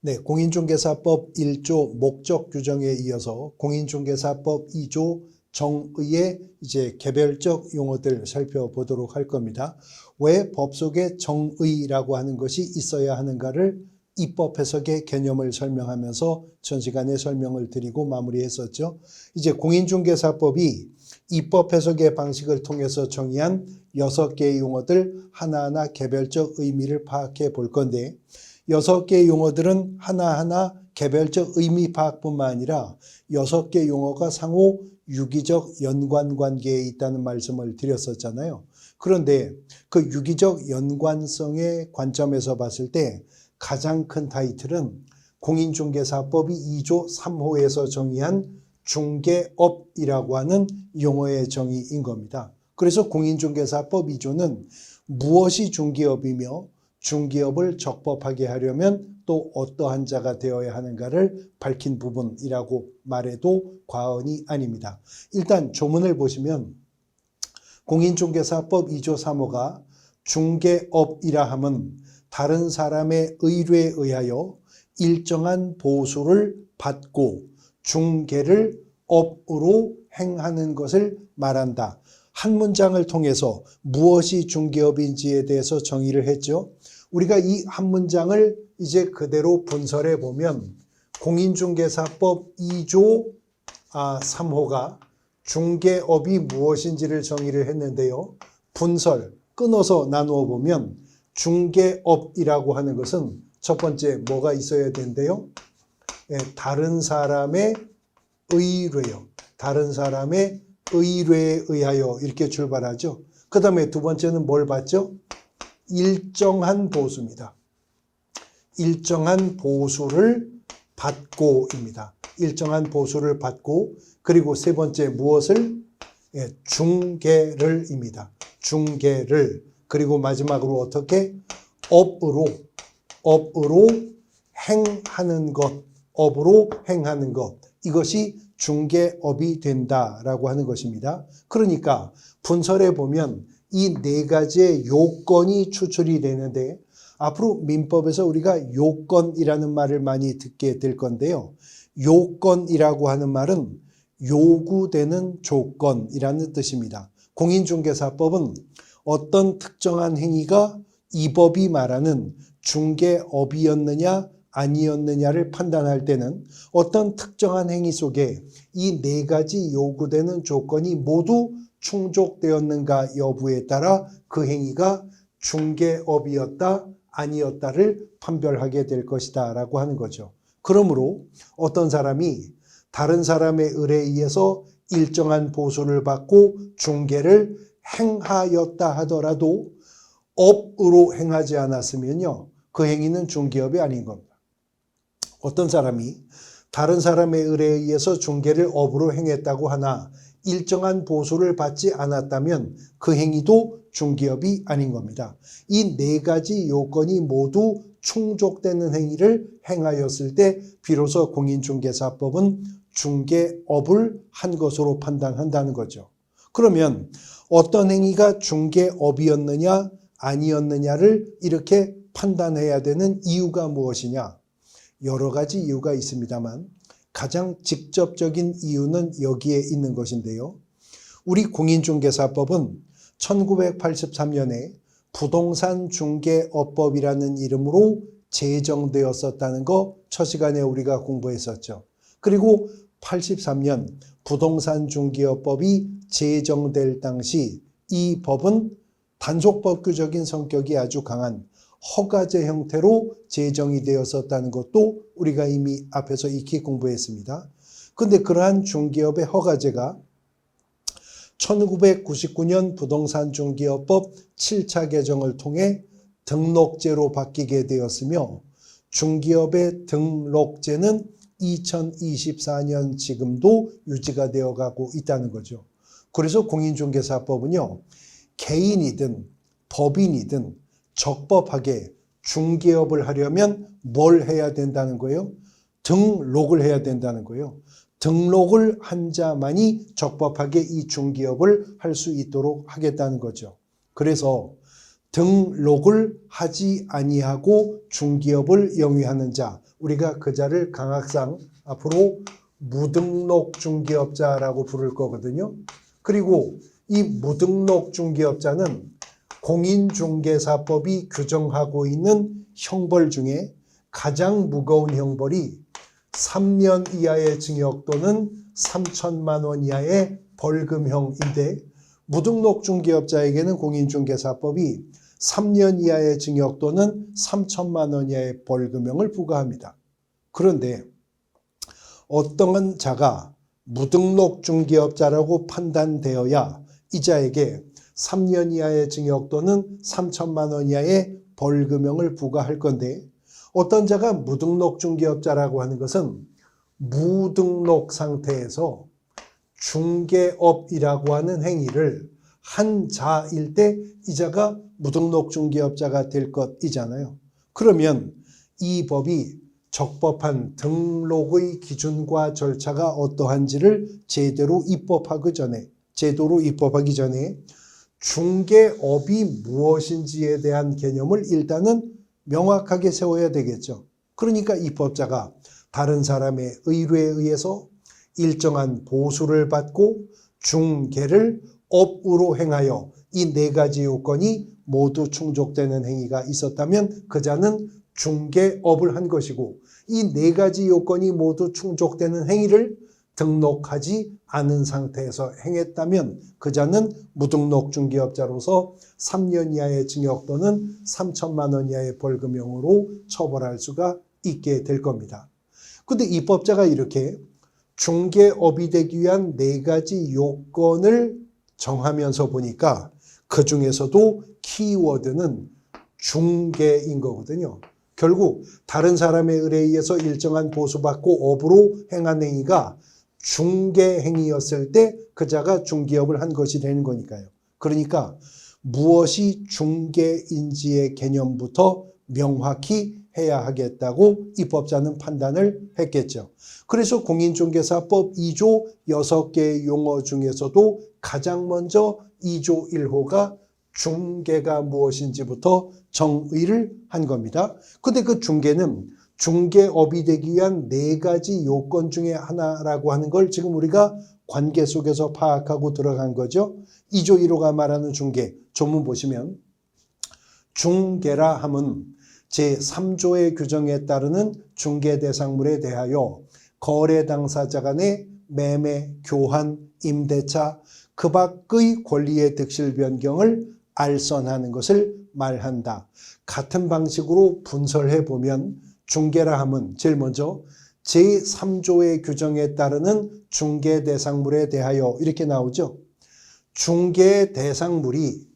네, 공인중개사법 1조 목적 규정에 이어서 공인중개사법 2조 정의의 이제 개별적 용어들 살펴보도록 할 겁니다. 왜 법 속에 정의라고 하는 것이 있어야 하는가를 입법 해석의 개념을 설명하면서 전 시간에 설명을 드리고 마무리했었죠. 이제 공인중개사법이 입법 해석의 방식을 통해서 정의한 6개의 용어들 하나하나 개별적 의미를 파악해 볼 건데 6개의 용어들은 하나하나 개별적 의미 파악뿐만 아니라 6개 용어가 상호 유기적 연관관계에 있다는 말씀을 드렸었잖아요. 그런데 그 유기적 연관성의 관점에서 봤을 때 가장 큰 타이틀은 공인중개사법이 2조 3호에서 정의한 중개업이라고 하는 용어의 정의인 겁니다. 그래서 공인중개사법 2조는 무엇이 중개업이며 중개업을 적법하게 하려면 또 어떠한 자가 되어야 하는가를 밝힌 부분이라고 말해도 과언이 아닙니다. 일단 조문을 보시면 공인중개사법 2조 3호가 중개업이라 함은 다른 사람의 의뢰에 의하여 일정한 보수를 받고 중개를 업으로 행하는 것을 말한다. 한 문장을 통해서 무엇이 중개업인지에 대해서 정의를 했죠. 우리가 이 한 문장을 이제 그대로 분설해 보면 공인중개사법 2조 3호가 중개업이 무엇인지를 정의를 했는데요. 분설, 끊어서 나누어 보면 중개업이라고 하는 것은 첫 번째 뭐가 있어야 된대요? 다른 사람의 의뢰요. 다른 사람의 의뢰에 의하여 이렇게 출발하죠. 그 다음에 두 번째는 뭘 받죠? 일정한 보수입니다. 일정한 보수를 받고입니다. 일정한 보수를 받고 그리고 세 번째 무엇을? 중개를입니다. 중개를 그리고 마지막으로 어떻게? 업으로 행하는 것, 업으로 행하는 것 이것이 중개업이 된다라고 하는 것입니다. 그러니까 분설해 보면 이 네 가지의 요건이 추출이 되는데 앞으로 민법에서 우리가 요건이라는 말을 많이 듣게 될 건데요. 요건이라고 하는 말은 요구되는 조건이라는 뜻입니다. 공인중개사법은 어떤 특정한 행위가 이 법이 말하는 중개업이었느냐 아니었느냐를 판단할 때는 어떤 특정한 행위 속에 이 네 가지 요구되는 조건이 모두 충족되었는가 여부에 따라 그 행위가 중개업이었다 아니었다를 판별하게 될 것이다 라고 하는 거죠. 그러므로 어떤 사람이 다른 사람의 의뢰에 의해서 일정한 보수를 받고 중개를 행하였다 하더라도 업으로 행하지 않았으면요. 그 행위는 중개업이 아닌 겁니다. 어떤 사람이 다른 사람의 의뢰에 의해서 중개를 업으로 행했다고 하나 일정한 보수를 받지 않았다면 그 행위도 중개업이 아닌 겁니다. 이 네 가지 요건이 모두 충족되는 행위를 행하였을 때 비로소 공인중개사법은 중개업을 한 것으로 판단한다는 거죠. 그러면 어떤 행위가 중개업이었느냐 아니었느냐를 이렇게 판단해야 되는 이유가 무엇이냐? 여러 가지 이유가 있습니다만 가장 직접적인 이유는 여기에 있는 것인데요. 우리 공인중개사법은 1983년에 부동산중개업법이라는 이름으로 제정되었었다는 거 첫 시간에 우리가 공부했었죠. 그리고 83년 부동산중개업법이 제정될 당시 이 법은 단속법규적인 성격이 아주 강한 허가제 형태로 제정이 되었었다는 것도 우리가 이미 앞에서 익히 공부했습니다. 그런데 그러한 중개업의 허가제가 1999년 부동산중개업법 7차 개정을 통해 등록제로 바뀌게 되었으며 중개업의 등록제는 2024년 지금도 유지가 되어가고 있다는 거죠. 그래서 공인중개사법은요. 개인이든 법인이든 적법하게 중개업을 하려면 뭘 해야 된다는 거예요? 등록을 해야 된다는 거예요. 등록을 한 자만이 적법하게 이 중개업을 할 수 있도록 하겠다는 거죠. 그래서 등록을 하지 아니하고 중개업을 영위하는 자, 우리가 그 자를 강학상 앞으로 무등록 중개업자라고 부를 거거든요. 그리고 이 무등록 중개업자는 공인중개사법이 규정하고 있는 형벌 중에 가장 무거운 형벌이 3년 이하의 징역 또는 3천만 원 이하의 벌금형인데, 무등록 중개업자에게는 공인중개사법이 3년 이하의 징역 또는 3천만 원 이하의 벌금형을 부과합니다. 그런데 어떠한 자가 무등록 중개업자라고 판단되어야 이 자에게 3년 이하의 징역 또는 3천만 원 이하의 벌금형을 부과할 건데, 어떤 자가 무등록 중개업자라고 하는 것은 무등록 상태에서 중개업이라고 하는 행위를 한 자일 때 이 자가 무등록 중개업자가 될 것이잖아요. 그러면 이 법이 적법한 등록의 기준과 절차가 어떠한지를 제대로 입법하기 전에 중개업이 무엇인지에 대한 개념을 일단은 명확하게 세워야 되겠죠. 그러니까 입법자가 다른 사람의 의뢰에 의해서 일정한 보수를 받고 중개를 업으로 행하여 이 네 가지 요건이 모두 충족되는 행위가 있었다면 그 자는 중개업을 한 것이고, 이 네 가지 요건이 모두 충족되는 행위를 등록하지 않은 상태에서 행했다면 그 자는 무등록 중개업자로서 3년 이하의 징역 또는 3천만 원 이하의 벌금형으로 처벌할 수가 있게 될 겁니다. 그런데 입법자가 이렇게 중개업이 되기 위한 네 가지 요건을 정하면서 보니까 그 중에서도 키워드는 중개인 거거든요. 결국 다른 사람의 의뢰에 의해서 일정한 보수받고 업으로 행한 행위가 중개 행위였을 때 그 자가 중개업을 한 것이 되는 거니까요. 그러니까 무엇이 중개인지의 개념부터 명확히 해야 하겠다고 입법자는 판단을 했겠죠. 그래서 공인중개사법 2조 6개의 용어 중에서도 가장 먼저 2조 1호가 중개가 무엇인지부터 정의를 한 겁니다. 근데 그 중개는 중개업이 되기 위한 네 가지 요건 중에 하나라고 하는 걸 지금 우리가 관계 속에서 파악하고 들어간 거죠. 2조 1호가 말하는 중개, 조문 보시면 중개라 함은 제3조의 규정에 따르는 중개 대상물에 대하여 거래 당사자 간의 매매, 교환, 임대차, 그 밖의 권리의 득실 변경을 알선하는 것을 말한다. 같은 방식으로 분설해 보면 중개라 함은 제일 먼저 제3조의 규정에 따르는 중개 대상물에 대하여 이렇게 나오죠. 중개 대상물이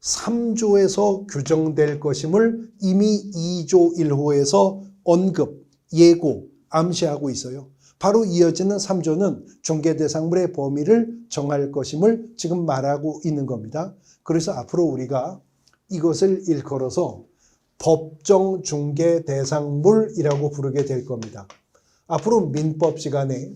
3조에서 규정될 것임을 이미 2조 1호에서 언급, 예고, 암시하고 있어요. 바로 이어지는 3조는 중개 대상물의 범위를 정할 것임을 지금 말하고 있는 겁니다. 그래서 앞으로 우리가 이것을 일컬어서 법정 중개 대상물이라고 부르게 될 겁니다. 앞으로 민법 시간에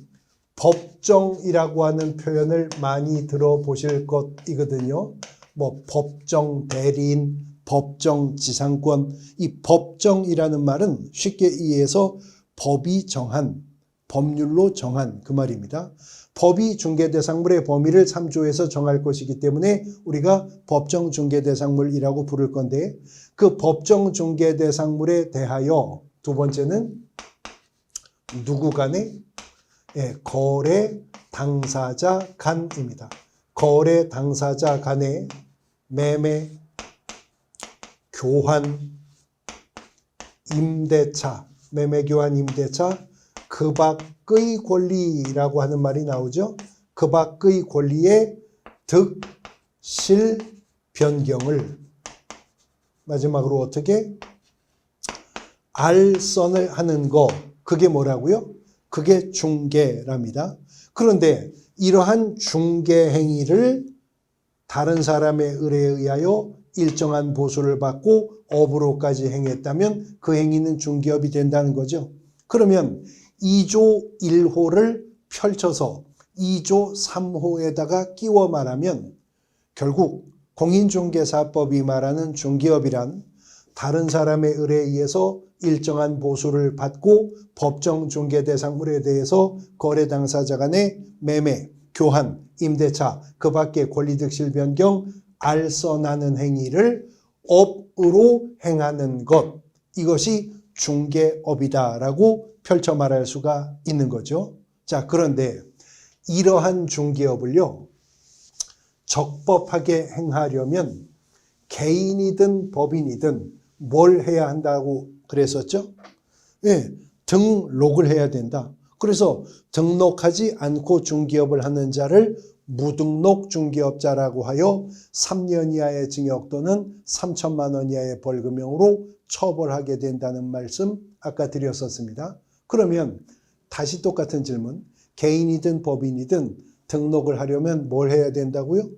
법정이라고 하는 표현을 많이 들어보실 것이거든요. 뭐 법정 대리인, 법정 지상권, 이 법정이라는 말은 쉽게 이해해서 법이 정한, 법률로 정한 그 말입니다. 법이 중개대상물의 범위를 3조에서 정할 것이기 때문에 우리가 법정 중개대상물이라고 부를 건데, 그 법정 중개대상물에 대하여 두 번째는 누구 간에? 거래 당사자 간입니다. 거래 당사자 간의 매매, 교환, 임대차, 매매, 교환, 임대차, 그 밖의 권리라고 하는 말이 나오죠. 그 밖의 권리의 득실 변경을 마지막으로 어떻게? 알선을 하는 거. 그게 뭐라고요? 그게 중개랍니다. 그런데 이러한 중개 행위를 다른 사람의 의뢰에 의하여 일정한 보수를 받고 업으로까지 행했다면 그 행위는 중개업이 된다는 거죠. 그러면 2조 1호를 펼쳐서 2조 3호에다가 끼워 말하면 결국 공인중개사법이 말하는 중개업이란 다른 사람의 의뢰에 의해서 일정한 보수를 받고 법정 중개 대상물에 대해서 거래 당사자 간의 매매, 교환, 임대차, 그 밖의 권리득실 변경, 알선하는 행위를 업으로 행하는 것, 이것이 중개업이다라고 펼쳐 말할 수가 있는 거죠. 자, 그런데 이러한 중개업을요, 적법하게 행하려면 개인이든 법인이든 뭘 해야 한다고 그랬었죠? 예, 등록을 해야 된다. 그래서 등록하지 않고 중개업을 하는 자를 무등록 중개업자라고 하여 3년 이하의 징역 또는 3천만 원 이하의 벌금형으로 처벌하게 된다는 말씀 아까 드렸었습니다. 그러면 다시 똑같은 질문. 개인이든 법인이든 등록을 하려면 뭘 해야 된다고요?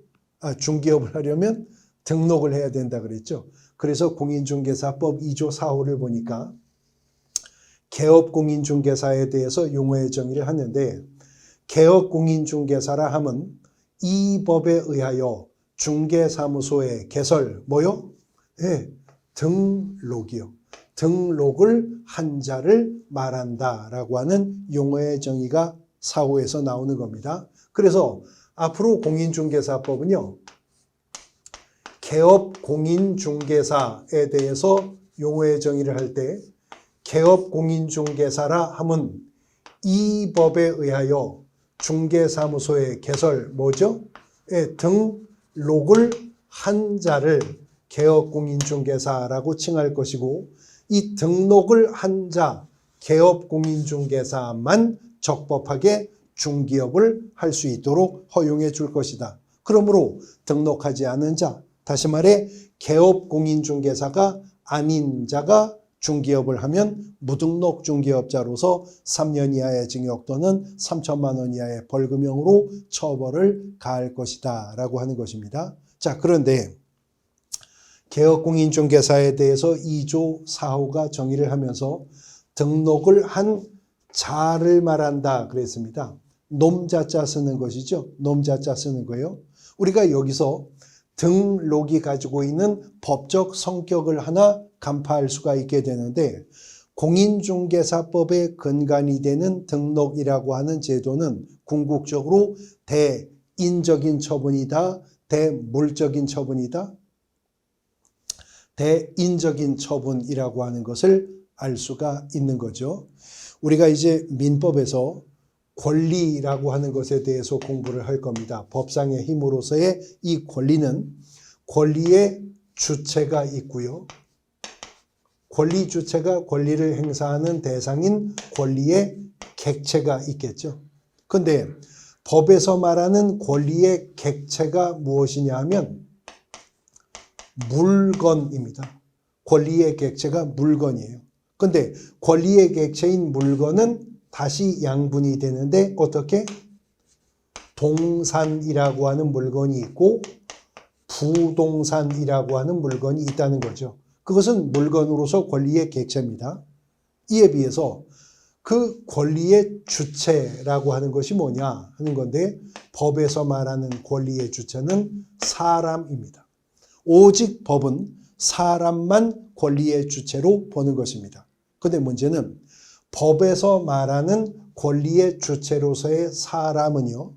중개업을 하려면 등록을 해야 된다 그랬죠. 그래서 공인중개사법 2조 4호를 보니까 개업공인중개사에 대해서 용어의 정의를 하는데, 개업공인중개사라 함은 이 법에 의하여 중개사무소의 개설, 뭐요? 네, 등록이요. 등록을 한 자를 말한다라고 하는 용어의 정의가 4호에서 나오는 겁니다. 그래서 앞으로 공인중개사법은요, 개업공인중개사에 대해서 용어의 정의를 할 때 개업공인중개사라 함은 이 법에 의하여 중개사무소의 개설, 뭐죠? 등록을 한 자를 개업공인중개사라고 칭할 것이고, 이 등록을 한 자, 개업공인중개사만 적법하게 중개업을 할 수 있도록 허용해 줄 것이다. 그러므로 등록하지 않은 자, 다시 말해 개업공인중개사가 아닌 자가 중개업을 하면 무등록 중개업자로서 3년 이하의 징역 또는 3천만 원 이하의 벌금형으로 처벌을 가할 것이다 라고 하는 것입니다. 자, 그런데 개업공인중개사에 대해서 2조 4호가 정의를 하면서 등록을 한 자를 말한다 그랬습니다. 놈자자 쓰는 것이죠. 놈자자 쓰는 거예요. 우리가 여기서 등록이 가지고 있는 법적 성격을 하나 간파할 수가 있게 되는데, 공인중개사법의 근간이 되는 등록이라고 하는 제도는 궁극적으로 대인적인 처분이다, 대물적인 처분이다. 대인적인 처분이라고 하는 것을 알 수가 있는 거죠. 우리가 이제 민법에서 권리라고 하는 것에 대해서 공부를 할 겁니다. 법상의 힘으로서의 이 권리는 권리의 주체가 있고요. 권리 주체가 권리를 행사하는 대상인 권리의 객체가 있겠죠. 그런데 법에서 말하는 권리의 객체가 무엇이냐 하면 물건입니다. 권리의 객체가 물건이에요. 그런데 권리의 객체인 물건은 다시 양분이 되는데 어떻게? 동산이라고 하는 물건이 있고 부동산이라고 하는 물건이 있다는 거죠. 그것은 물건으로서 권리의 객체입니다. 이에 비해서 그 권리의 주체라고 하는 것이 뭐냐 하는 건데, 법에서 말하는 권리의 주체는 사람입니다. 오직 법은 사람만 권리의 주체로 보는 것입니다. 그런데 문제는 법에서 말하는 권리의 주체로서의 사람은요,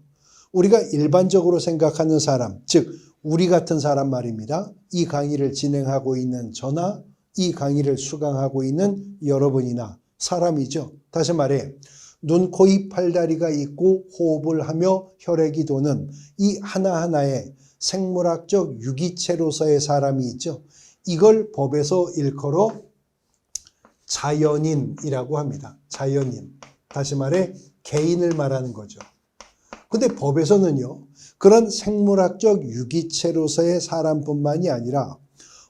우리가 일반적으로 생각하는 사람, 즉 우리 같은 사람 말입니다. 이 강의를 진행하고 있는 저나 이 강의를 수강하고 있는 여러분이나 사람이죠. 다시 말해 눈, 코, 입, 팔다리가 있고 호흡을 하며 혈액이 도는 이 하나하나의 생물학적 유기체로서의 사람이 있죠. 이걸 법에서 일컬어 자연인이라고 합니다. 자연인. 다시 말해 개인을 말하는 거죠. 근데 법에서는요, 그런 생물학적 유기체로서의 사람뿐만이 아니라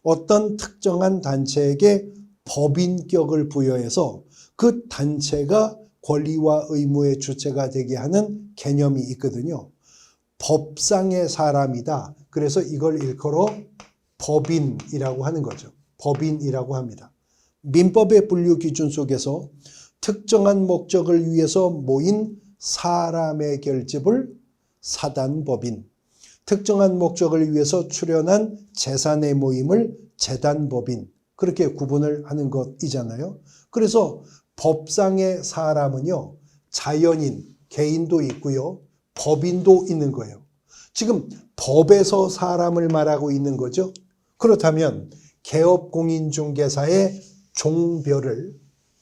어떤 특정한 단체에게 법인격을 부여해서 그 단체가 권리와 의무의 주체가 되게 하는 개념이 있거든요. 법상의 사람이다. 그래서 이걸 일컬어 법인이라고 하는 거죠. 법인이라고 합니다. 민법의 분류 기준 속에서 특정한 목적을 위해서 모인 사람의 결집을 사단법인, 특정한 목적을 위해서 출연한 재산의 모임을 재단법인, 그렇게 구분을 하는 것이잖아요. 그래서 법상의 사람은요, 자연인, 개인도 있고요, 법인도 있는 거예요. 지금 법에서 사람을 말하고 있는 거죠. 그렇다면 개업공인중개사의 종별을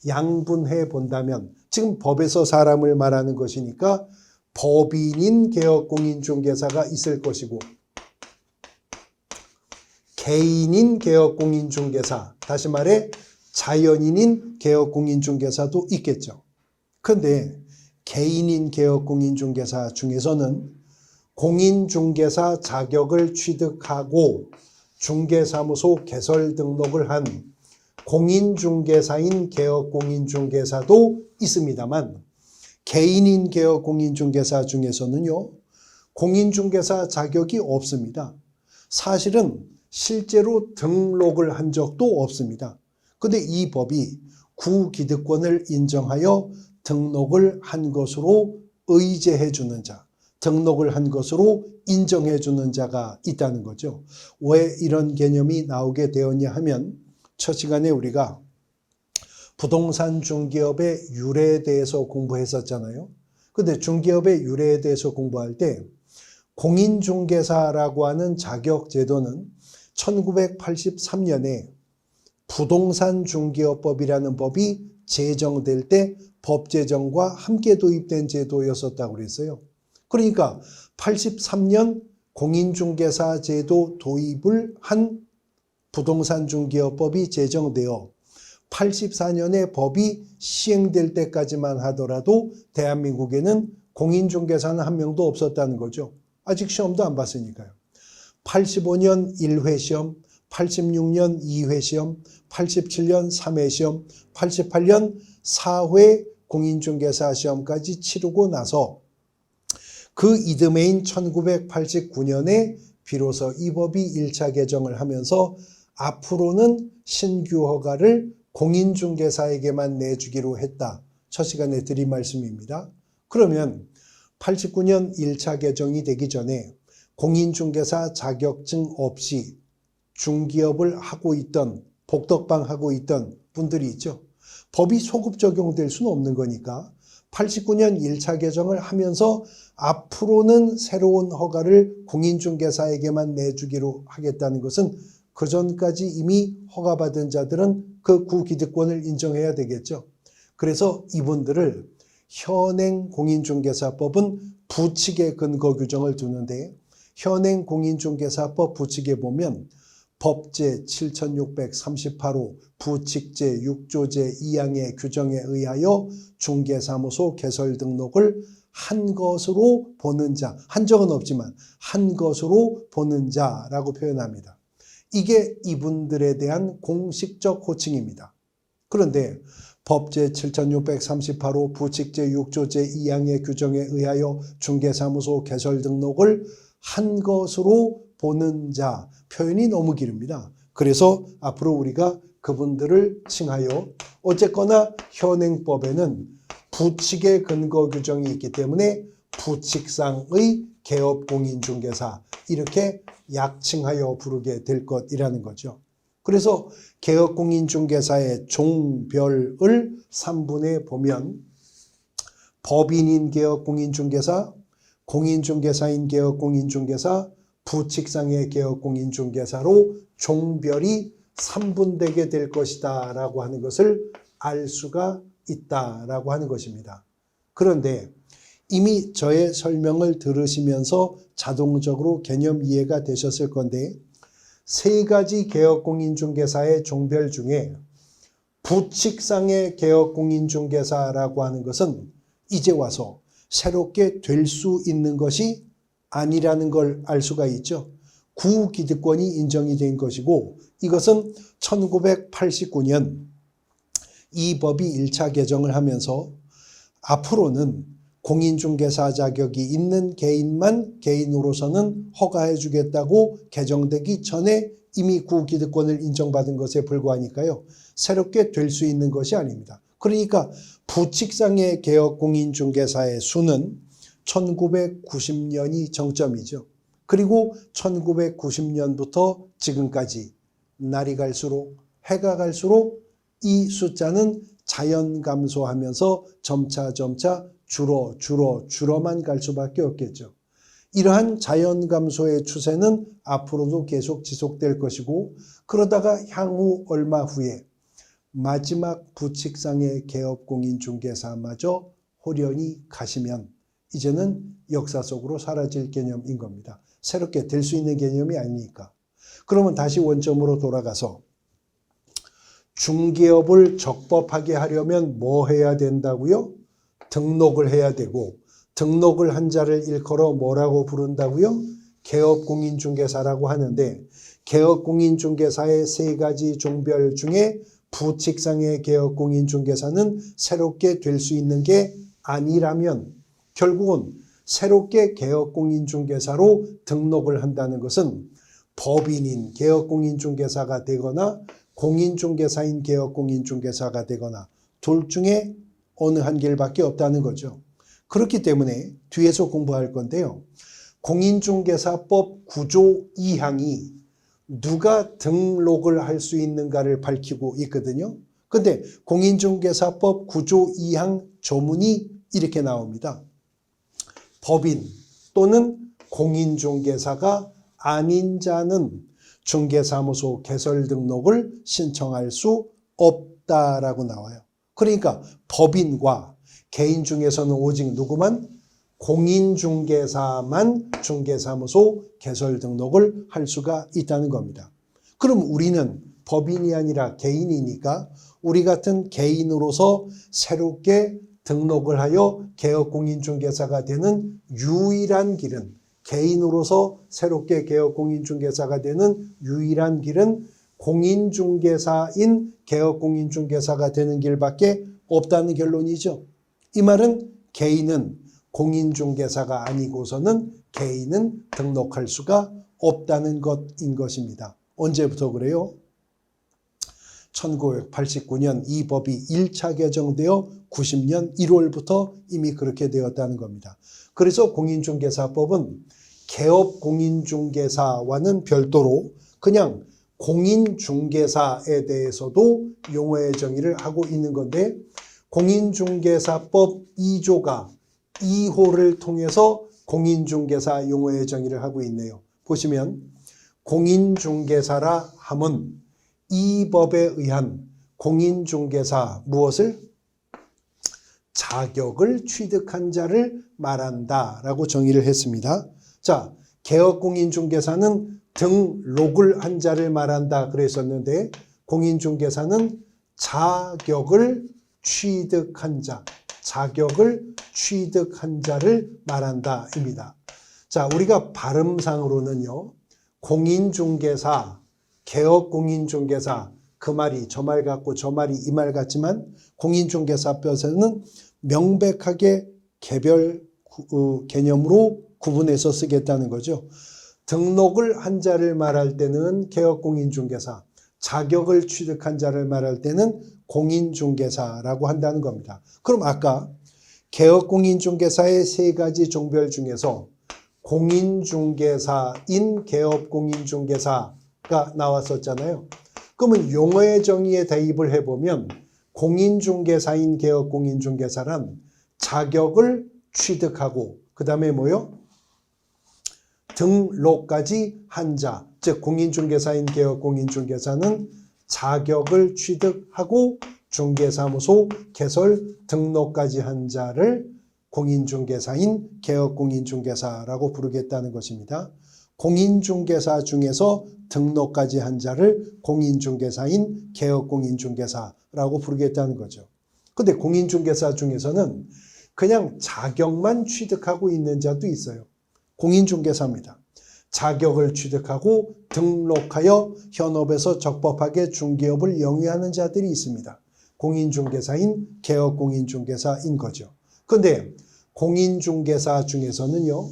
양분해 본다면, 지금 법에서 사람을 말하는 것이니까 법인인 개업공인중개사가 있을 것이고, 개인인 개업공인중개사, 다시 말해 자연인인 개업공인중개사도 있겠죠. 그런데 개인인 개업공인중개사 중에서는 공인중개사 자격을 취득하고 중개사무소 개설 등록을 한 공인중개사인 개업공인중개사도 있습니다만, 개인인 개업공인중개사 중에서는요, 공인중개사 자격이 없습니다. 사실은 실제로 등록을 한 적도 없습니다. 근데 이 법이 구기득권을 인정하여 등록을 한 것으로 의제해 주는 자, 등록을 한 것으로 인정해 주는 자가 있다는 거죠. 왜 이런 개념이 나오게 되었냐 하면, 첫 시간에 우리가 부동산 중개업의 유래에 대해서 공부했었잖아요. 근데 중개업의 유래에 대해서 공부할 때 공인중개사라고 하는 자격제도는 1983년에 부동산 중개업법이라는 법이 제정될 때 법제정과 함께 도입된 제도였었다고 그랬어요. 그러니까 83년 공인중개사 제도 도입을 한 부동산 중개업법이 제정되어 84년에 법이 시행될 때까지만 하더라도 대한민국에는 공인중개사는 한 명도 없었다는 거죠. 아직 시험도 안 봤으니까요. 85년 1회 시험, 86년 2회 시험, 87년 3회 시험, 88년 4회 공인중개사 시험까지 치르고 나서 그 이듬해인 1989년에 비로소 이 법이 1차 개정을 하면서 앞으로는 신규 허가를 공인중개사에게만 내주기로 했다. 첫 시간에 드린 말씀입니다. 그러면 89년 1차 개정이 되기 전에 공인중개사 자격증 없이 중개업을 하고 있던, 복덕방 하고 있던 분들이 있죠. 법이 소급 적용될 수는 없는 거니까 89년 1차 개정을 하면서 앞으로는 새로운 허가를 공인중개사에게만 내주기로 하겠다는 것은 그 전까지 이미 허가받은 자들은 그 구기득권을 인정해야 되겠죠. 그래서 이분들을 현행 공인중개사법은 부칙의 근거 규정을 두는데, 현행 공인중개사법 부칙에 보면 법제 7638호 부칙제 6조제 2항의 규정에 의하여 중개사무소 개설 등록을 한 것으로 보는 자, 한 적은 없지만 한 것으로 보는 자라고 표현합니다. 이게 이분들에 대한 공식적 호칭입니다. 그런데 법제 7638호 부칙제 6조제 2항의 규정에 의하여 중개사무소 개설 등록을 한 것으로 보는 자, 표현이 너무 기릅니다. 그래서 앞으로 우리가 그분들을 칭하여, 어쨌거나 현행법에는 부칙의 근거 규정이 있기 때문에 부칙상의 개업공인중개사, 이렇게 약칭하여 부르게 될 것이라는 거죠. 그래서 개업공인중개사의 종별을 3분에 보면 법인인 개업공인중개사, 공인중개사인 개업공인중개사, 부칙상의 개업공인중개사로 종별이 3분되게 될 것이다 라고 하는 것을 알 수가 있다라고 하는 것입니다. 그런데 이미 저의 설명을 들으시면서 자동적으로 개념 이해가 되셨을 건데, 세 가지 개업공인중개사의 종별 중에 부칙상의 개업공인중개사라고 하는 것은 이제 와서 새롭게 될 수 있는 것이 아니라는 걸 알 수가 있죠. 구기득권이 인정이 된 것이고, 이것은 1989년 이 법이 1차 개정을 하면서 앞으로는 공인중개사 자격이 있는 개인만 개인으로서는 허가해 주겠다고 개정되기 전에 이미 구기득권을 인정받은 것에 불과하니까요. 새롭게 될 수 있는 것이 아닙니다. 그러니까 부칙상의 개업공인중개사의 수는 1990년이 정점이죠. 그리고 1990년부터 지금까지 날이 갈수록 해가 갈수록 이 숫자는 자연 감소하면서 점차 줄어만 갈 수밖에 없겠죠. 이러한 자연 감소의 추세는 앞으로도 계속 지속될 것이고, 그러다가 향후 얼마 후에 마지막 부칙상의 개업공인중개사마저 홀연히 가시면 이제는 역사 속으로 사라질 개념인 겁니다. 새롭게 될 수 있는 개념이 아니니까. 그러면 다시 원점으로 돌아가서 중개업을 적법하게 하려면 뭐 해야 된다고요? 등록을 해야 되고, 등록을 한 자를 일컬어 뭐라고 부른다고요? 개업공인중개사라고 하는데, 개업공인중개사의 세 가지 종별 중에 부칙상의 개업공인중개사는 새롭게 될 수 있는 게 아니라면 결국은 새롭게 개업공인중개사로 등록을 한다는 것은 법인인 개업공인중개사가 되거나 공인중개사인 개업공인중개사가 되거나 둘 중에 어느 한 길밖에 없다는 거죠. 그렇기 때문에 뒤에서 공부할 건데요. 공인중개사법 9조 2항이 누가 등록을 할 수 있는가를 밝히고 있거든요. 근데 공인중개사법 9조 2항 조문이 이렇게 나옵니다. 법인 또는 공인중개사가 아닌 자는 중개사무소 개설 등록을 신청할 수 없다라고 나와요. 그러니까 법인과 개인 중에서는 오직 누구만? 공인중개사만 중개사무소 개설 등록을 할 수가 있다는 겁니다. 그럼 우리는 법인이 아니라 개인이니까 우리 같은 개인으로서 새롭게 등록을 하여 개업공인중개사가 되는 유일한 길은, 개인으로서 새롭게 개업공인중개사가 되는 유일한 길은 공인중개사인 개업공인중개사가 되는 길밖에 없다는 결론이죠. 이 말은 개인은 공인중개사가 아니고서는 개인은 등록할 수가 없다는 것인 것입니다. 언제부터 그래요? 1989년 이 법이 1차 개정되어 90년 1월부터 이미 그렇게 되었다는 겁니다. 그래서 공인중개사법은 개업공인중개사와는 별도로 그냥 공인중개사에 대해서도 용어의 정의를 하고 있는 건데, 공인중개사법 2조가 2호를 통해서 공인중개사 용어의 정의를 하고 있네요. 보시면 공인중개사라 함은 이 법에 의한 공인중개사 무엇을? 자격을 취득한 자를 말한다 라고 정의를 했습니다. 자, 개업공인중개사는 등록을 한 자를 말한다 그랬었는데, 공인중개사는 자격을 취득한 자, 자격을 취득한 자를 말한다 입니다. 자, 우리가 발음상으로는요, 공인중개사, 개업공인중개사, 그 말이 저 말 같고 저 말이 이 말 같지만 공인중개사법에서는 명백하게 개별 개념으로 구분해서 쓰겠다는 거죠. 등록을 한 자를 말할 때는 개업공인중개사, 자격을 취득한 자를 말할 때는 공인중개사라고 한다는 겁니다. 그럼 아까 개업공인중개사의 세 가지 종별 중에서 공인중개사인 개업공인중개사가 나왔었잖아요. 그러면 용어의 정의에 대입을 해보면 공인중개사인 개업공인중개사란 자격을 취득하고 그 다음에 뭐요? 등록까지 한 자, 즉 공인중개사인 개업공인중개사는 자격을 취득하고 중개사무소 개설 등록까지 한 자를 공인중개사인 개업공인중개사라고 부르겠다는 것입니다. 공인중개사 중에서 등록까지 한 자를 공인중개사인 개업공인중개사라고 부르겠다는 거죠. 근데 공인중개사 중에서는 그냥 자격만 취득하고 있는 자도 있어요. 공인중개사입니다. 자격을 취득하고 등록하여 현업에서 적법하게 중개업을 영위하는 자들이 있습니다. 공인중개사인 개업공인중개사인 거죠. 근데 공인중개사 중에서는요,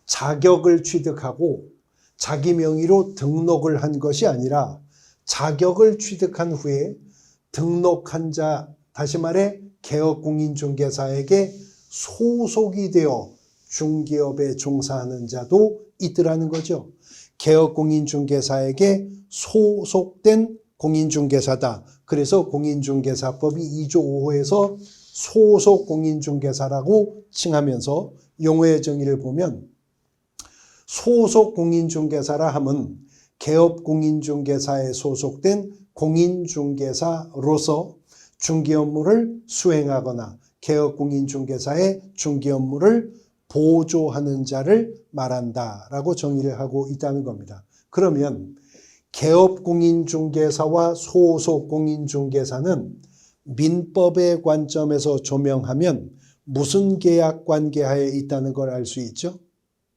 자격을 취득하고 자기 명의로 등록을 한 것이 아니라 자격을 취득한 후에 등록한 자, 다시 말해 개업공인중개사에게 소속이 되어 중기업에 종사하는 자도 있더라는 거죠. 개업공인중개사에게 소속된 공인중개사다. 그래서 공인중개사법이 2조 5호에서 소속공인중개사라고 칭하면서 용어의 정의를 보면 소속공인중개사라 함은 개업공인중개사에 소속된 공인중개사로서 중개 업무를 수행하거나 개업공인중개사의 중개 업무를 보조하는 자를 말한다라고 정의를 하고 있다는 겁니다. 그러면 개업공인중개사와 소속공인중개사는 민법의 관점에서 조명하면 무슨 계약관계하에 있다는 걸 알 수 있죠?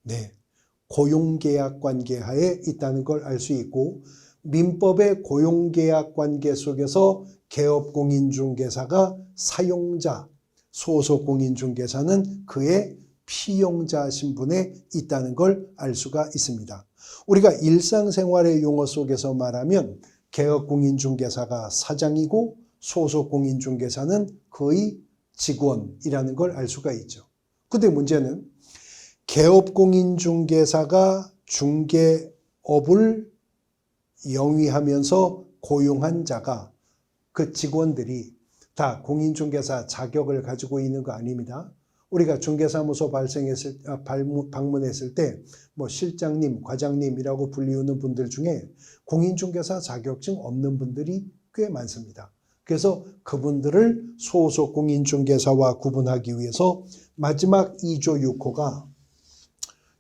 네, 고용계약관계하에 있다는 걸 알 수 있고 민법의 고용계약관계 속에서 개업공인중개사가 사용자, 소속공인중개사는 그의 피용자 신분에 있다는 걸 알 수가 있습니다. 우리가 일상생활의 용어 속에서 말하면 개업공인중개사가 사장이고 소속공인중개사는 그의 직원이라는 걸 알 수가 있죠. 근데 문제는 개업공인중개사가 중개업을 영위하면서 고용한 자가 그 직원들이 다 공인중개사 자격을 가지고 있는 거 아닙니다. 우리가 중개사무소 방문했을 때 뭐 실장님, 과장님이라고 불리우는 분들 중에 공인중개사 자격증 없는 분들이 꽤 많습니다. 그래서 그분들을 소속 공인중개사와 구분하기 위해서 마지막 2조 6호가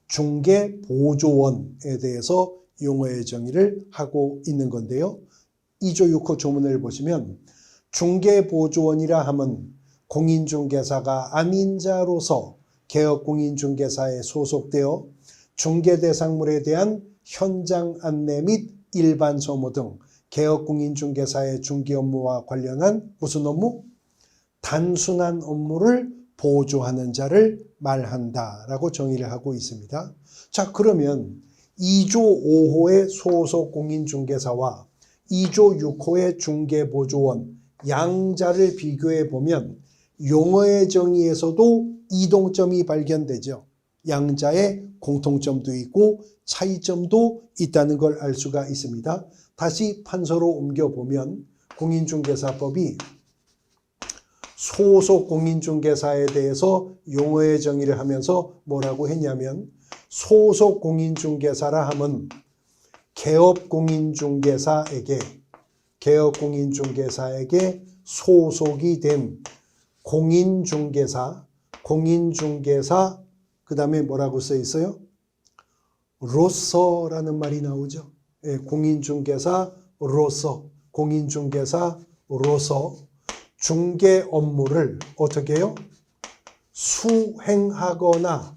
중개보조원에 대해서 용어의 정의를 하고 있는 건데요. 2조 6호 조문을 보시면 중개보조원이라 함은 공인중개사가 아닌 자로서 개업공인중개사에 소속되어 중개대상물에 대한 현장 안내 및 일반 소모 등 개업공인중개사의 중개 업무와 관련한 무슨 업무? 단순한 업무를 보조하는 자를 말한다라고 정의를 하고 있습니다. 자, 그러면 2조 5호의 소속공인중개사와 2조 6호의 중개보조원 양자를 비교해 보면 용어의 정의에서도 이동점이 발견되죠. 양자의 공통점도 있고 차이점도 있다는 걸 알 수가 있습니다. 다시 판서로 옮겨보면 공인중개사법이 소속공인중개사에 대해서 용어의 정의를 하면서 뭐라고 했냐면 소속공인중개사라 함은 개업공인중개사에게 소속이 된 공인중개사 그 다음에 뭐라고 써 있어요? 로서라는 말이 나오죠. 예, 공인중개사로서 중개 업무를 어떻게 해요? 수행하거나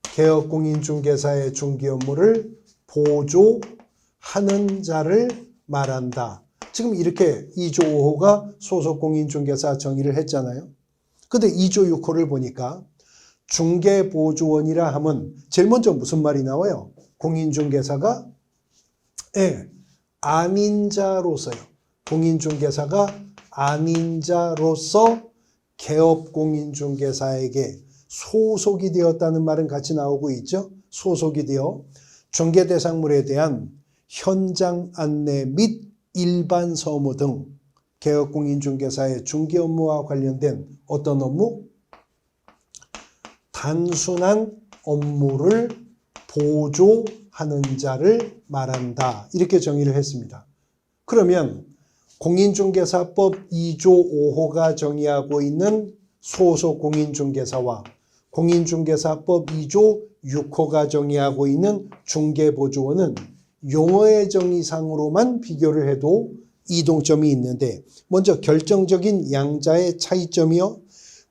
개업공인중개사의 중개 업무를 보조하는 자를 말한다. 지금 이렇게 2조 5호가 소속공인중개사 정의를 했잖아요. 근데 2조 6호를 보니까 중개보조원이라 함은 제일 먼저 무슨 말이 나와요? 공인중개사가 아닌 자로서요. 공인중개사가 아닌 자로서 개업공인중개사에게 소속이 되었다는 말은 같이 나오고 있죠. 소속이 되어 중개대상물에 대한 현장 안내 및 일반 서무 등 개업공인중개사의 중개 업무와 관련된 어떤 업무? 단순한 업무를 보조하는 자를 말한다. 이렇게 정의를 했습니다. 그러면 공인중개사법 2조 5호가 정의하고 있는 소속공인중개사와 공인중개사법 2조 6호가 정의하고 있는 중개보조원은 용어의 정의상으로만 비교를 해도 이동점이 있는데 먼저 결정적인 양자의 차이점이요.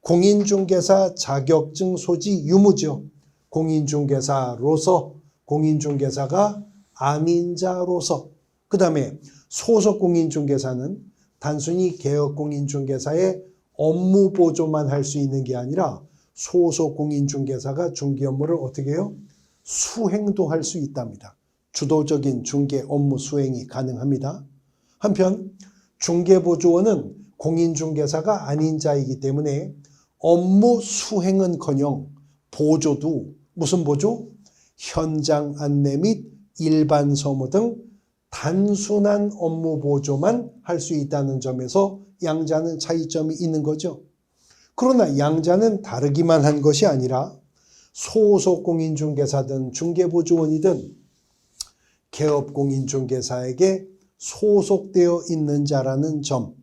공인중개사 자격증 소지 유무죠. 공인중개사로서 공인중개사가 아닌 자로서 그 다음에 소속공인중개사는 단순히 개업공인중개사의 업무 보조만 할 수 있는 게 아니라 소속공인중개사가 중개 업무를 어떻게 해요? 수행도 할 수 있답니다. 주도적인 중개 업무 수행이 가능합니다. 한편 중개보조원은 공인중개사가 아닌 자이기 때문에 업무 수행은커녕 보조도 무슨 보조? 현장 안내 및 일반 서무 등 단순한 업무 보조만 할 수 있다는 점에서 양자는 차이점이 있는 거죠. 그러나 양자는 다르기만 한 것이 아니라 소속 공인중개사든 중개보조원이든 개업공인중개사에게 소속되어 있는 자라는 점,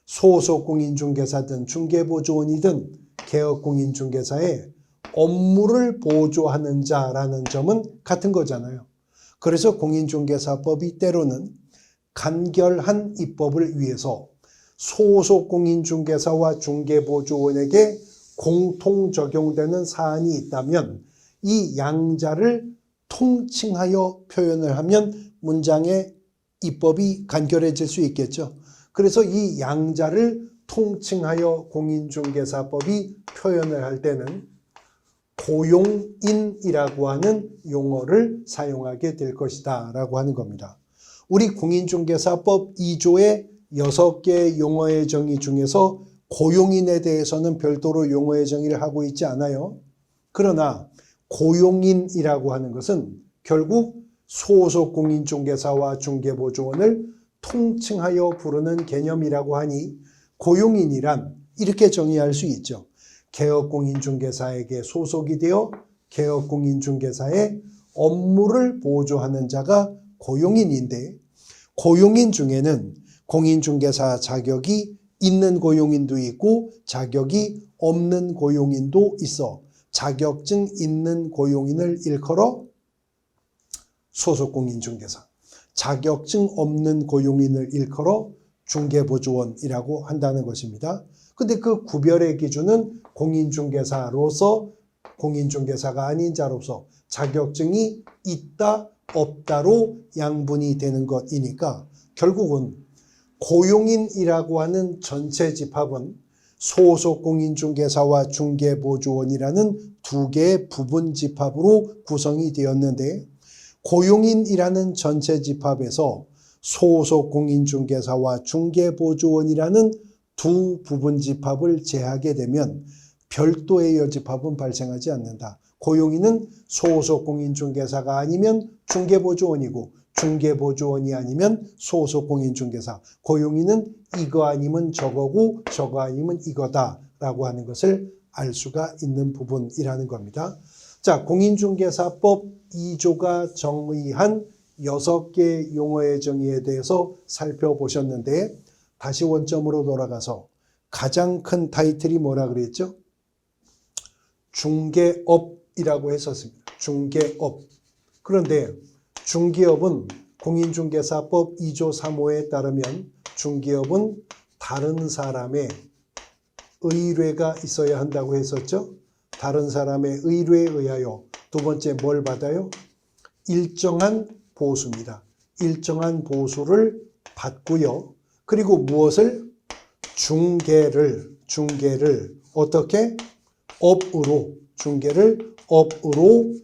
소속 공인중개사든 중개보조원이든 개업공인중개사의 업무를 보조하는 자라는 점은 같은 거잖아요. 그래서 공인중개사법이 때로는 간결한 입법을 위해서 소속 공인중개사와 중개보조원에게 공통 적용되는 사안이 있다면 이 양자를 통칭하여 표현을 하면 문장의 입법이 간결해질 수 있겠죠. 그래서 이 양자를 통칭하여 공인중개사법이 표현을 할 때는 고용인이라고 하는 용어를 사용하게 될 것이다 라고 하는 겁니다. 우리 공인중개사법 2조의 6개의 용어의 정의 중에서 고용인에 대해서는 별도로 용어의 정의를 하고 있지 않아요. 그러나 고용인이라고 하는 것은 결국 소속 공인중개사와 중개보조원을 통칭하여 부르는 개념이라고 하니 고용인이란 이렇게 정의할 수 있죠. 개업공인중개사에게 소속이 되어 개업공인중개사의 업무를 보조하는 자가 고용인인데, 고용인 중에는 공인중개사 자격이 있는 고용인도 있고 자격이 없는 고용인도 있어 자격증 있는 고용인을 일컬어 소속공인중개사, 자격증 없는 고용인을 일컬어 중개보조원이라고 한다는 것입니다. 근데 그 구별의 기준은 공인중개사로서 공인중개사가 아닌 자로서 자격증이 있다 없다로 양분이 되는 것이니까 결국은 고용인이라고 하는 전체 집합은 소속 공인중개사와 중개보조원이라는 두 개의 부분 집합으로 구성이 되었는데, 고용인이라는 전체 집합에서 소속 공인중개사와 중개보조원이라는 두 부분 집합을 제하게 되면 별도의 여집합은 발생하지 않는다. 고용인은 소속 공인중개사가 아니면 중개보조원이고 중개보조원이 아니면 소속 공인중개사, 고용인은 이거 아니면 저거고 저거 아니면 이거다라고 하는 것을 알 수가 있는 부분이라는 겁니다. 자, 공인중개사법 2조가 정의한 6개 용어의 정의에 대해서 살펴보셨는데, 다시 원점으로 돌아가서 가장 큰 타이틀이 뭐라 그랬죠? 중개업이라고 했었습니다. 중개업. 그런데 중개업은 공인중개사법 2조 3호에 따르면 중개업은 다른 사람의 의뢰가 있어야 한다고 했었죠. 다른 사람의 의뢰에 의하여 두 번째 뭘 받아요? 일정한 보수입니다. 일정한 보수를 받고요. 그리고 무엇을? 중개를 어떻게? 업으로, 중개를 업으로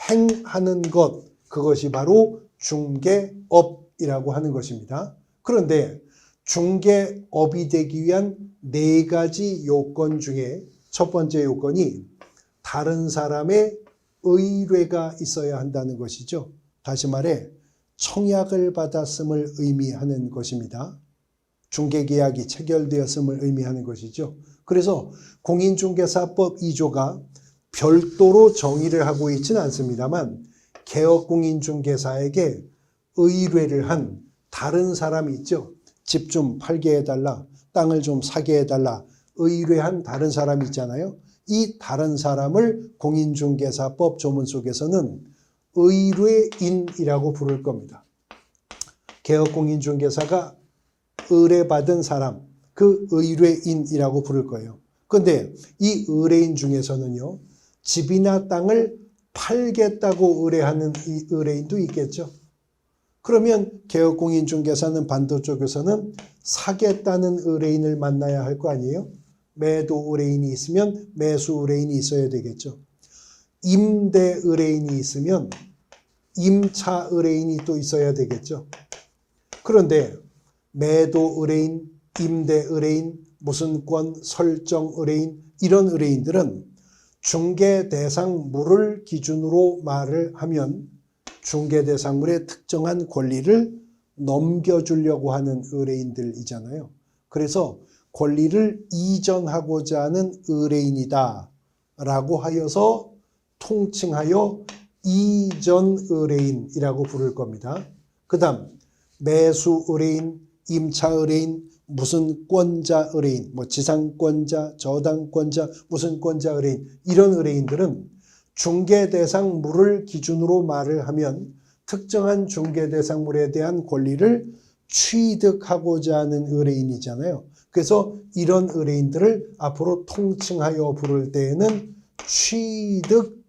행하는 것, 그것이 바로 중개업이라고 하는 것입니다. 그런데 중개업이 되기 위한 4가지 요건 중에 첫 번째 요건이 다른 사람의 의뢰가 있어야 한다는 것이죠. 다시 말해 청약을 받았음을 의미하는 것입니다. 중개계약이 체결되었음을 의미하는 것이죠. 그래서 공인중개사법 2조가 별도로 정의를 하고 있지는 않습니다만 개업공인중개사에게 의뢰를 한 다른 사람이 있죠. 집 좀 팔게 해달라, 땅을 좀 사게 해달라, 의뢰한 다른 사람이 있잖아요. 이 다른 사람을 공인중개사법 조문 속에서는 의뢰인이라고 부를 겁니다. 개업공인중개사가 의뢰받은 사람, 그 의뢰인이라고 부를 거예요. 그런데 이 의뢰인 중에서는요, 집이나 땅을 팔겠다고 의뢰하는 이 의뢰인도 있겠죠. 그러면 개업공인중개사는 반대쪽에서는 사겠다는 의뢰인을 만나야 할 거 아니에요? 매도 의뢰인이 있으면 매수 의뢰인이 있어야 되겠죠. 임대 의뢰인이 있으면 임차 의뢰인이 또 있어야 되겠죠. 그런데 매도 의뢰인, 임대 의뢰인, 무슨 권 설정 의뢰인, 이런 의뢰인들은 중개 대상물을 기준으로 말을 하면 중개 대상물의 특정한 권리를 넘겨주려고 하는 의뢰인들이잖아요. 그래서 권리를 이전하고자 하는 의뢰인이다 라고 하여서 통칭하여 이전 의뢰인이라고 부를 겁니다. 그 다음 매수 의뢰인, 임차 의뢰인, 무슨 권자 의뢰인, 뭐 지상권자, 저당권자, 무슨 권자 의뢰인, 이런 의뢰인들은 중개 대상물을 기준으로 말을 하면 특정한 중개 대상물에 대한 권리를 취득하고자 하는 의뢰인이잖아요. 그래서 이런 의뢰인들을 앞으로 통칭하여 부를 때에는 취득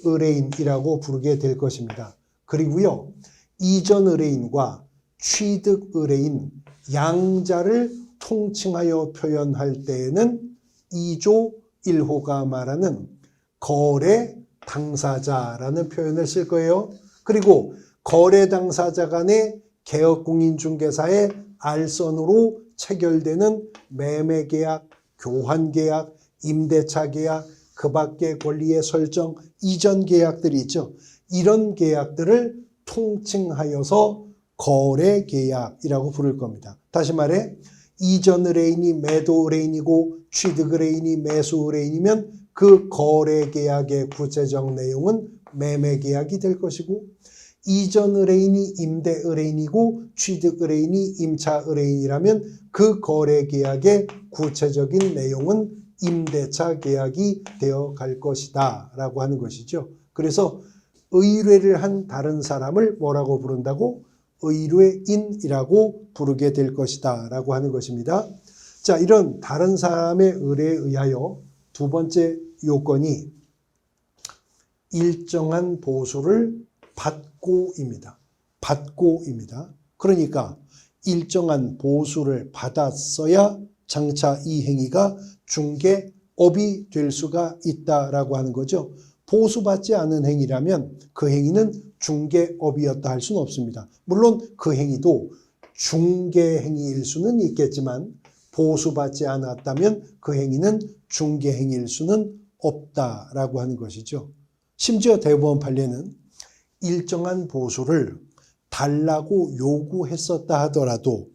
의뢰인이라고 부르게 될 것입니다. 그리고요, 이전 의뢰인과 취득 의뢰인 양자를 통칭하여 표현할 때에는 2조 1호가 말하는 거래 당사자라는 표현을 쓸 거예요. 그리고 거래 당사자 간의 개업공인중개사의 알선으로 체결되는 매매계약, 교환계약, 임대차계약, 그 밖의 권리의 설정, 이전 계약들이 있죠. 이런 계약들을 통칭하여서 거래계약이라고 부를 겁니다. 다시 말해 이전 의뢰인이 매도 의뢰인이고 취득 의뢰인이 매수 의뢰인이면 그 거래계약의 구체적 내용은 매매계약이 될 것이고, 이전 의뢰인이 임대 의뢰인이고 취득 의뢰인이 임차 의뢰인이라면 그 거래계약의 구체적인 내용은 임대차 계약이 되어 갈 것이다 라고 하는 것이죠. 그래서 의뢰를 한 다른 사람을 뭐라고 부른다고? 의뢰인이라고 부르게 될 것이다 라고 하는 것입니다. 자, 이런 다른 사람의 의뢰에 의하여 두 번째 요건이 일정한 보수를 받고입니다. 그러니까 일정한 보수를 받았어야 장차 이 행위가 중개업이 될 수가 있다라고 하는 거죠. 보수받지 않은 행위라면 그 행위는 중개업이었다 할 수는 없습니다. 물론 그 행위도 중개행위일 수는 있겠지만 보수받지 않았다면 그 행위는 중개행위일 수는 없다라고 하는 것이죠. 심지어 대법원 판례는 일정한 보수를 달라고 요구했었다 하더라도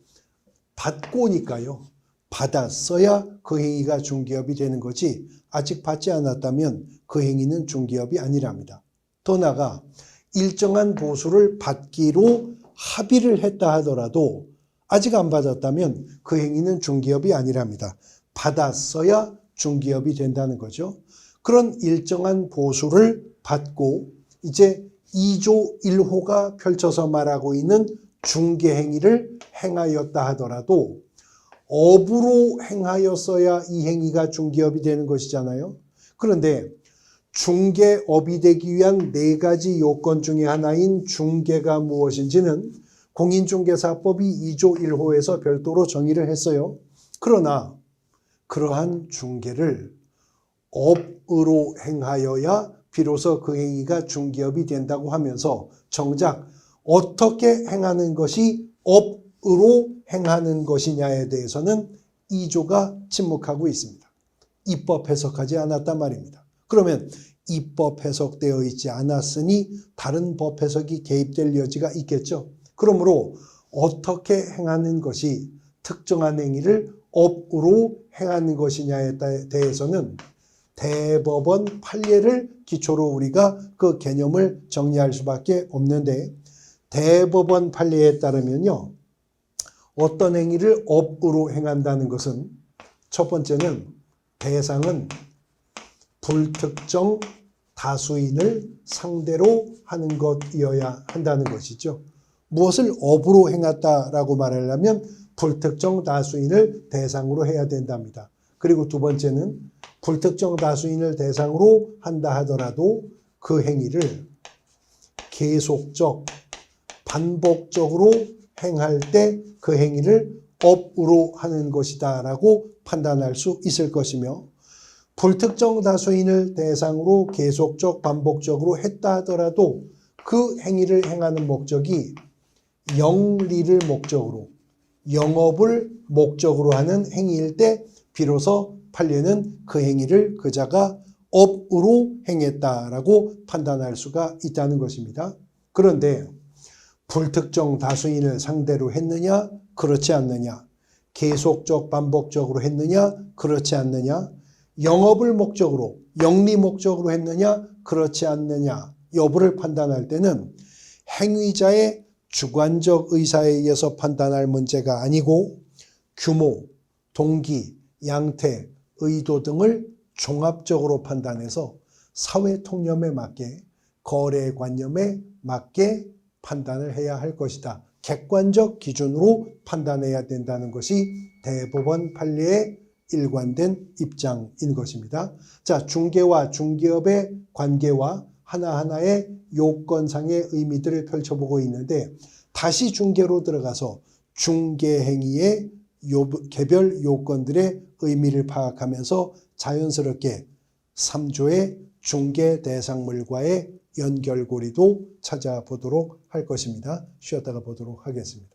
받고니까요. 받았어야 그 행위가 중개업이 되는 거지 아직 받지 않았다면 그 행위는 중개업이 아니랍니다. 더 나아가 일정한 보수를 받기로 합의를 했다 하더라도 아직 안 받았다면 그 행위는 중개업이 아니랍니다. 받았어야 중개업이 된다는 거죠. 그런 일정한 보수를 받고 이제 2조 1호가 펼쳐서 말하고 있는 중개행위를 행하였다 하더라도 업으로 행하였어야 이 행위가 중개업이 되는 것이잖아요. 그런데 중개업이 되기 위한 4가지 요건 중에 하나인 중개가 무엇인지는 공인중개사법이 2조 1호에서 별도로 정의를 했어요. 그러나 그러한 중개를 업으로 행하여야 비로소 그 행위가 중개업이 된다고 하면서 정작 어떻게 행하는 것이 업으로 행하는 것이냐에 대해서는 2조가 침묵하고 있습니다. 입법 해석하지 않았단 말입니다. 그러면 입법 해석되어 있지 않았으니 다른 법 해석이 개입될 여지가 있겠죠. 그러므로 어떻게 행하는 것이 특정한 행위를 업으로 행하는 것이냐에 대해서는 대법원 판례를 기초로 우리가 그 개념을 정리할 수밖에 없는데, 대법원 판례에 따르면요, 어떤 행위를 업으로 행한다는 것은 첫 번째는 대상은 불특정 다수인을 상대로 하는 것이어야 한다는 것이죠. 무엇을 업으로 행했다라고 말하려면 불특정 다수인을 대상으로 해야 된답니다. 그리고 두 번째는 불특정 다수인을 대상으로 한다 하더라도 그 행위를 계속적, 반복적으로 행할 때 그 행위를 업으로 하는 것이다 라고 판단할 수 있을 것이며, 불특정 다수인을 대상으로 계속적, 반복적으로 했다 하더라도 그 행위를 행하는 목적이 영리를 목적으로, 영업을 목적으로 하는 행위일 때 비로소 판례는 그 행위를 그자가 업으로 행했다라고 판단할 수가 있다는 것입니다. 그런데 불특정 다수인을 상대로 했느냐? 그렇지 않느냐? 계속적 반복적으로 했느냐? 그렇지 않느냐? 영업을 목적으로, 영리 목적으로 했느냐? 그렇지 않느냐? 여부를 판단할 때는 행위자의 주관적 의사에 의해서 판단할 문제가 아니고 규모, 동기, 양태, 의도 등을 종합적으로 판단해서 사회 통념에 맞게, 거래관념에 맞게 판단을 해야 할 것이다. 객관적 기준으로 판단해야 된다는 것이 대법원 판례의 일관된 입장인 것입니다. 자, 중개와 중개업의 관계와 하나하나의 요건상의 의미들을 펼쳐보고 있는데 다시 중개로 들어가서 중개행위의 개별 요건들의 의미를 파악하면서 자연스럽게 3조의 중개 대상물과의 연결고리도 찾아보도록 할 것입니다. 쉬었다가 보도록 하겠습니다.